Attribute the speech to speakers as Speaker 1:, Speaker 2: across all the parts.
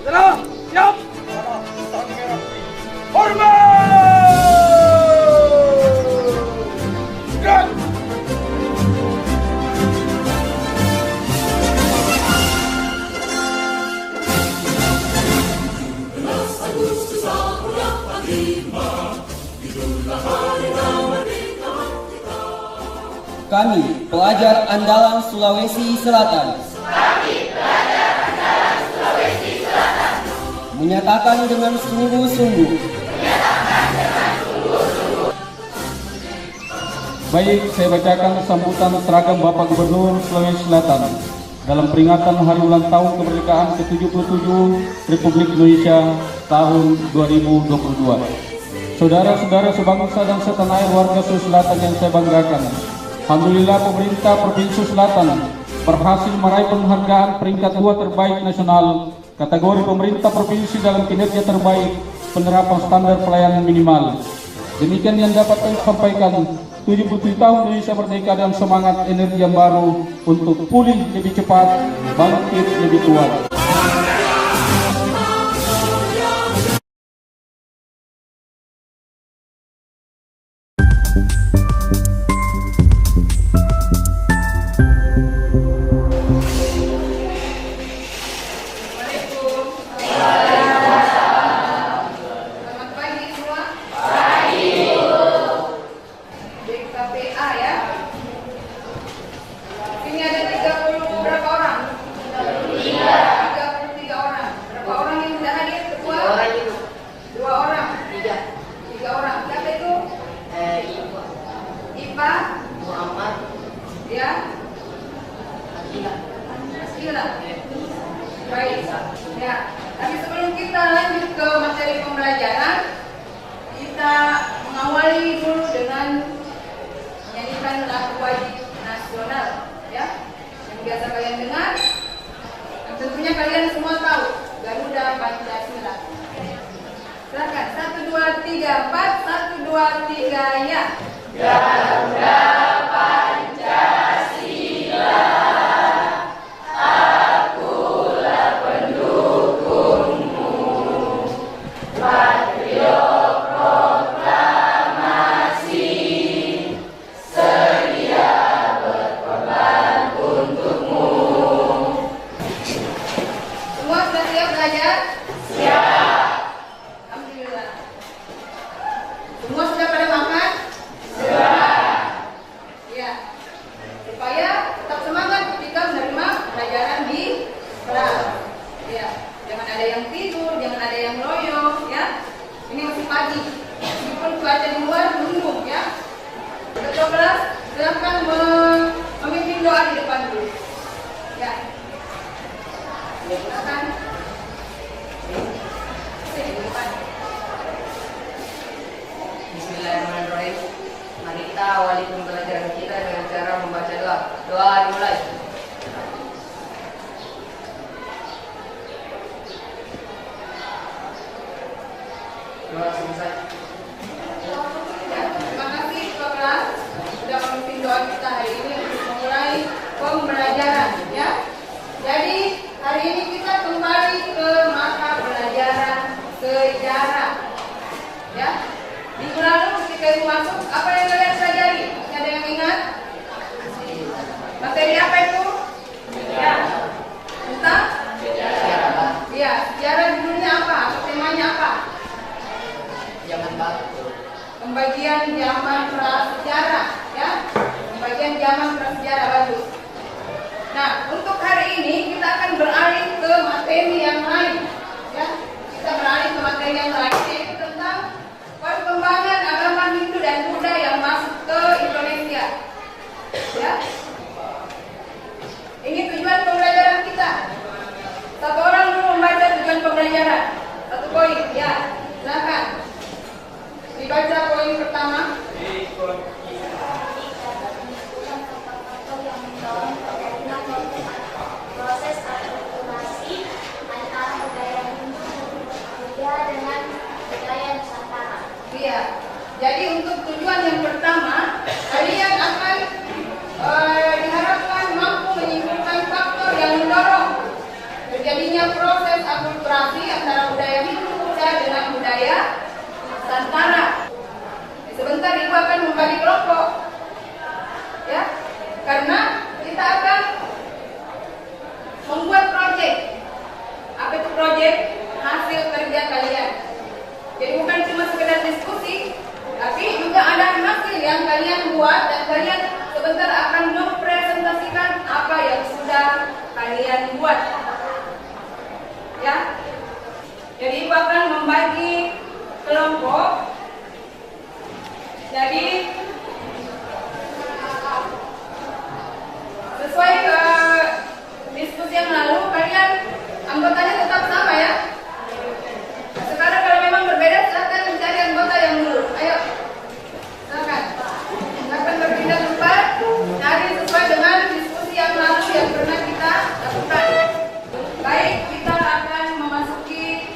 Speaker 1: Saudara, siap! Hormat! Gerak!
Speaker 2: Kami, pelajar andalan Sulawesi Selatan, menyatakan dengan sungguh-sungguh
Speaker 3: Baik, saya bacakan sambutan seragam Bapak Gubernur Sulawesi Selatan dalam peringatan Hari Ulang Tahun Kemerdekaan ke-77 Republik Indonesia tahun 2022. Saudara-saudara sebangsa dan setanah air warga Sulawesi Selatan yang saya banggakan, alhamdulillah pemerintah Provinsi Selatan berhasil meraih penghargaan peringkat 2 terbaik nasional kategori pemerintah provinsi dalam kinerja terbaik penerapan standar pelayanan minimal. Demikian yang dapat saya sampaikan. 77 tahun Indonesia merdeka dan semangat energi yang baru untuk pulih lebih cepat, bangkit lebih kuat.
Speaker 4: Baik, ya. Tapi sebelum kita lanjut ke materi pembelajaran, kita mengawali dulu dengan menyanyikan lagu wajib nasional, ya. Yang biasa kalian dengar, dan tentunya kalian semua tahu Garuda Pancasila. Silakan, 1, 2, 3, 4, 1, 2, 3, ya. Garuda Pancasila. Silakan memimpin doa di depan dulu. Ya. Silakan.
Speaker 5: Bismillahirrahmanirrahim. Mari kita awali pembelajaran kita dengan cara membaca doa. Doa dimulai. Doa selesai.
Speaker 4: Terima kasih Pak Kelas sudah memimpin doa kita hari ini untuk memulai pembelajaran, ya. Jadi hari ini kita kembali ke mata pelajaran sejarah, ya. Minggu lalu ketika ibu masuk, apa yang kalian pelajari? Ada yang ingat? Materi apa itu? Ya. Tentang? Iya. Sejarah judulnya apa? Temanya apa?
Speaker 5: Zaman batu.
Speaker 4: Pembagian zaman prasejarah, ya. Pembagian zaman prasejarah, bagus. Nah, untuk hari ini kita akan beralih ke materi yang lain, ya. Kita beralih ke materi yang lain, yaitu tentang perkembangan agama Hindu dan Buddha yang masuk ke Indonesia, ya. Ini tujuan pembelajaran kita. Satu orang dulu membaca tujuan pembelajaran. 1 poin, ya. Silakan. Dibaca poin pertama.
Speaker 6: Proses akulturasi antara budaya Hindu dengan budaya Nusantara.
Speaker 4: Iya. Jadi untuk tujuan yang pertama, kalian akan diharapkan mampu menyimpulkan faktor yang mendorong terjadinya proses akulturasi akulturasi antara budaya Hindu-Buddha dengan budaya Nusantara. Sebentar Ibu akan membagi kelompok, ya, karena kita akan membuat proyek. Apa itu proyek? Hasil kerja kalian. Jadi bukan cuma sekedar diskusi, tapi juga ada hasil yang kalian buat dan kalian sebentar akan mempresentasikan apa yang sudah kalian buat. Ya. Jadi Ibu akan membagi kelompok. Jadi sesuai diskusi yang lalu, kalian anggotanya tetap sama ya. Sekarang kalau memang berbeda, silakan mencari anggota yang dulu. Ayo, silakan. Silakan berpindah tempat. Cari sesuai dengan diskusi yang lalu yang pernah kita lakukan. Baik, kita akan memasuki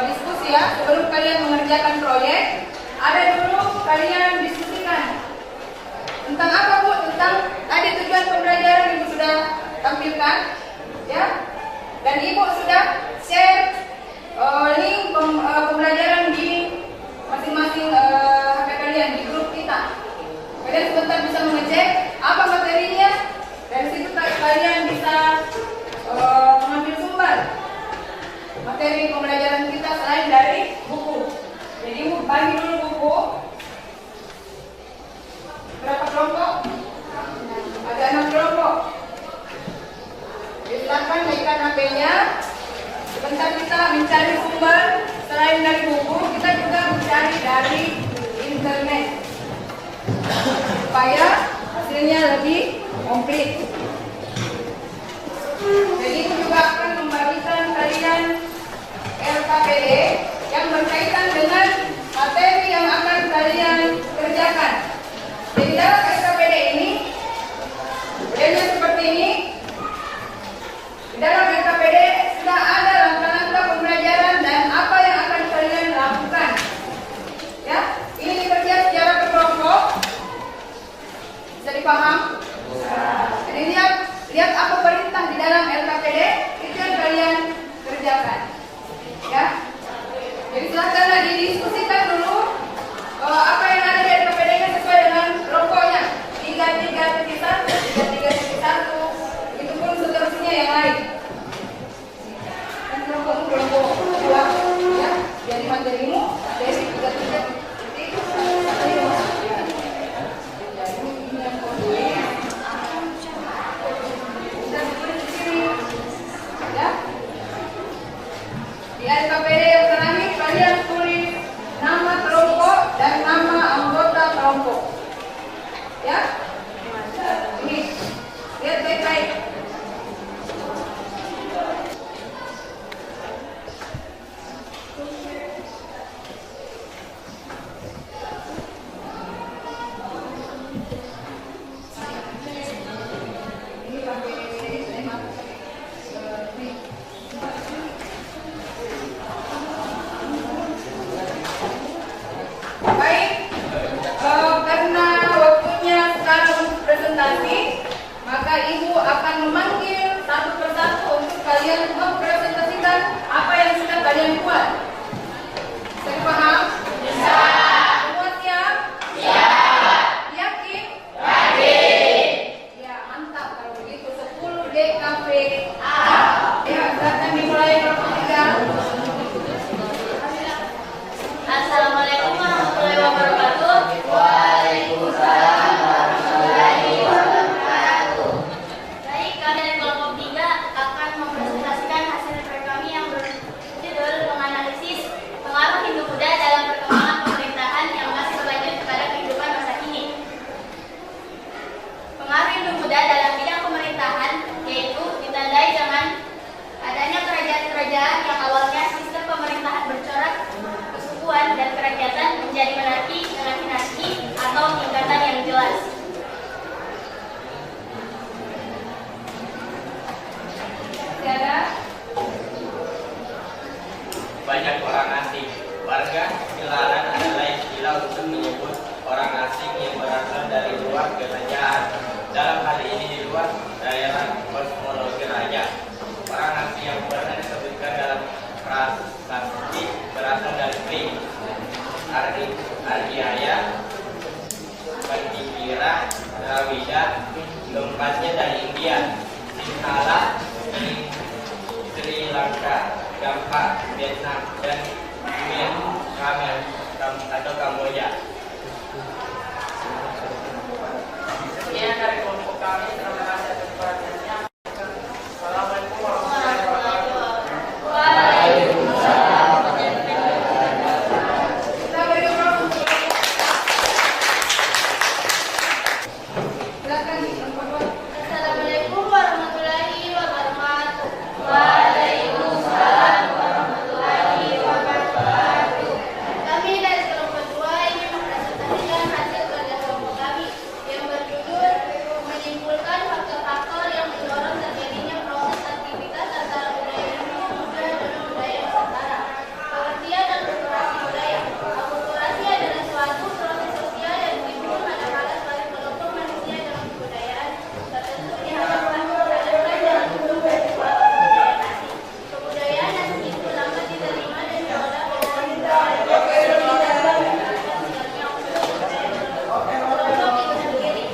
Speaker 4: diskusi ya. Sebelum kalian mengerjakan proyek, ada dulu kalian diskusikan tentang apa Bu? Tentang tadi tujuan pembelajaran Ibu sudah tampilkan, ya. Dan Ibu sudah share link pembelajaran di masing-masing HP kalian di grup kita. Kalian sebentar bisa mengecek apa materinya. Dari situ kalian bisa mengambil sumber materi pembelajaran kita selain dari buku. Jadi Ibu bagi dulu buku. Berapa kelompok? Ada 6 kelompok. Silakan naikkan HP-nya. Sebentar kita mencari sumber selain dari buku, kita juga mencari dari internet supaya hasilnya lebih komplit. Jadi Ibu juga akan membagikan kalian LKPD yang berkaitan dengan materi yang akan kalian kerjakan. Jadi dalam LKPD ini, modelnya seperti ini. Di dalam LKPD sudah ada langkah-langkah pembelajaran dan apa yang akan kalian lakukan. Ya, ini dikerja secara berkelompok. Bisa dipaham? Jadi lihat apa perintah di dalam LKPD, itu yang kalian kerjakan. Ya. Jadi silakan didiskusikan dulu apa yang ada di LKPD-nya sesuai dengan kelompoknya. 33.1, 33.1, itu pun seterusnya yang lain. Dan kelompok dua, ya. Jadi materimu dari 33.1. Di LKPD yang terakhir kalian tulis nama kelompok dan nama anggota kelompok. Ya? Ini lihat baik-baik. Maka Ibu akan memanggil satu persatu untuk kalian mempresentasikan apa yang sudah kalian buat. Bisa dipaham? Bisa. Semua siap? Siap. Yakin? Yakin. Ya, mantap kalau begitu. 10 DKP A. Ya, silakan dimulai kelompok 3.
Speaker 6: Assalamualaikum warahmatullahi wabarakatuh. Waalaikumsalam warahmatullahi wabarakatuh. Baik, kami dari kelompok 3 akan mempresentasikan hasil proyek kami yang berjudul menganalisis pengaruh Hindu-Buddha dalam perkembangan pemerintahan yang masih berlanjut kepada kehidupan masa kini. Pengaruh Hindu-Buddha dalam bidang pemerintahan yaitu ditandai dengan adanya kerajaan-kerajaan yang awalnya sistem pemerintahan bercorak kesukuan dan kerakyatan menjadi monarki dengan dinasti atau tingkatan yang jelas.
Speaker 4: Tiada.
Speaker 7: Banyak orang asing. Warga Kilaran adalah istilah untuk menyebut orang asing yang berasal dari luar kerajaan. Dalam hal ini di luar daerah kosmologi raja. Orang asing yang pernah disebutkan dalam Vietnam, dan Myanmar atau Kamboja. Sekian dari kelompok kami. Terima kasih atas perhatiannya. Assalamualaikum warahmatullahi wabarakatuh.
Speaker 6: Assalamualaikum warahmatullahi wabarakatuh. Waalaikumsalam warahmatullahi wabarakatuh. Kami dari kelompok 2 ingin mempresentasikan hasil kerja kelompok kami yang berjudul menyimpulkan faktor-faktor yang mendorong terjadinya proses aktivitas antara budaya Hindu Buddha dengan budaya Nusantara. Pengertian dan akulturasi budaya. Akulturasi adalah suatu proses sosial yang timbul manakala saling kelompok manusia dalam kebudayaan tertentu dihadapkan dalam suatu budaya asing. Kebudayaan asing itu lambat diterima dan diolah oleh kelompok itu sendiri.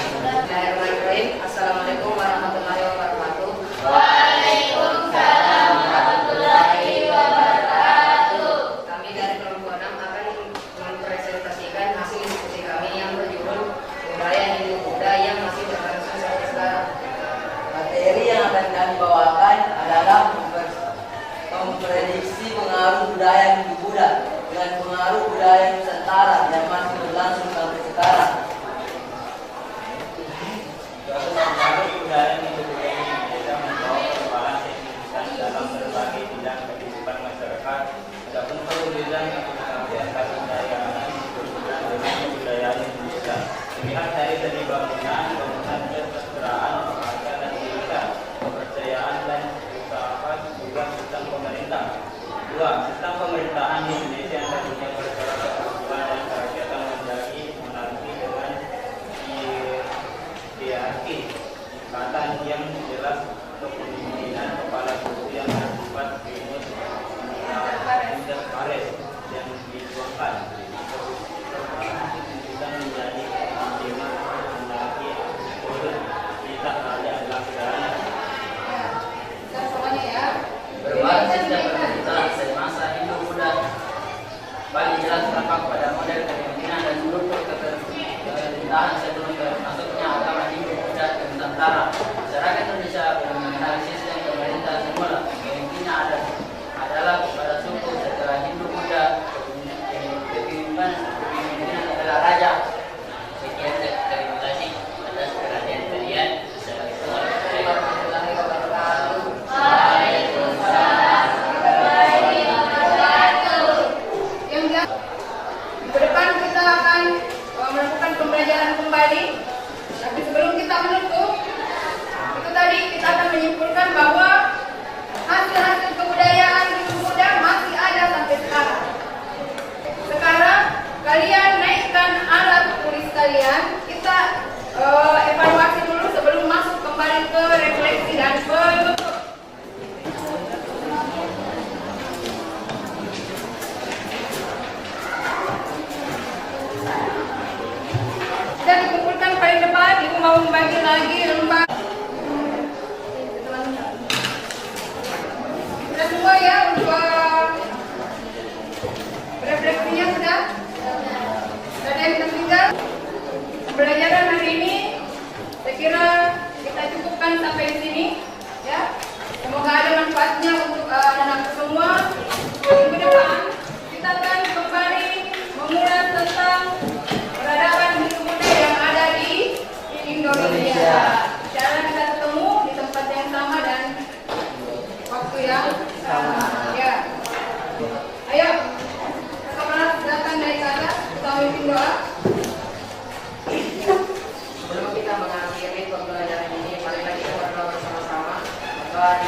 Speaker 5: Bismillahirrahmanirrahim. Assalamualaikum warahmatullahi wabarakatuh.
Speaker 6: Waalaikumsalam warahmatullahi wabarakatuh.
Speaker 5: Kami dari kelompok 6 akan mempresentasikan hasil diskusi kami yang berjudul budaya Hindu Buddha yang masih berlangsung sampai sekarang.
Speaker 8: Materi yang akan kami bawakan adalah memprediksi pengaruh budaya Hindu Buddha dengan pengaruh budaya Nusantara yang masih berlangsung sampai sekarang.
Speaker 7: Suatu pengaruh budaya Hindu Buddha ini bisa membawa perubahan signifikan dalam berbagai bidang kehidupan masyarakat. Adapun perbedaan akulturasi antar budaya Hindu Buddha dengan kebudayaan Indonesia terlihat dari segi bangunan kesejahteraan, olahraga dan pendidikan, kepercayaan dan usaha, juga sistem pemerintah. 2. Sistem pemerintahan di Indonesia yang tadinya berdasarkan kehidupan dan kerakyatan menjadi monarki dengan hierarki tingkatan yang jelas, kepemimpinan kepala suku yang bersifat primus inter pares yang dituangkan kita menjadi panglima monarki turut kita ada laksana.
Speaker 4: Kita semuanya ya.
Speaker 8: Berbasis dan pemerintahan semasa Hindu Buddha paling jelas tampak pada model kepemimpinan dan struktur pemerintahan sebelum masuknya agama Hindu Buddha ke Nusantara. Masyarakat Indonesia mengenal sistem pemerintahan semula. Pemimpinnya adalah kepada suku setelah Hindu Buddha. Kepemimpinan adalah raja. Sekian, terima kasih atas perhatian kalian. Assalamualaikum warahmatullahi wabarakatuh.
Speaker 6: Waalaikumsalam warahmatullahi wabarakatuh.
Speaker 4: Yang ke depan kita akan melakukan pembelajaran kembali. Tapi sebelum kita menutup, itu tadi kita akan menyimpulkan bahwa hasil-hasil kebudayaan Hindu Buddha masih ada sampai sekarang. Sekarang kalian naikkan alat tulis kalian. Kita evaluasi dulu sebelum masuk kembali ke refleksi dan penutup. Sudah dikumpulkan paling depan, ibu mau membagi lagi lembar. Sudah semua ya untuk refleksinya sudah? Sudah ada yang tertinggal? Pembelajaran hari ini saya kira kita cukupkan sampai di sini ya. Semoga ada manfaatnya untuk anak semua. Minggu depan kita akan kembali mengulas tentang peradaban Hindu Buddha yang ada di Indonesia. Insya kita ketemu di tempat yang sama dan waktu yang sama. Ya. Ayo, sekarang silakan naik ke atas. Kita mimpin doa.
Speaker 5: Sebelum kita mengakhiri pembelajaran ini, mari kita berdoa bersama-sama. Maka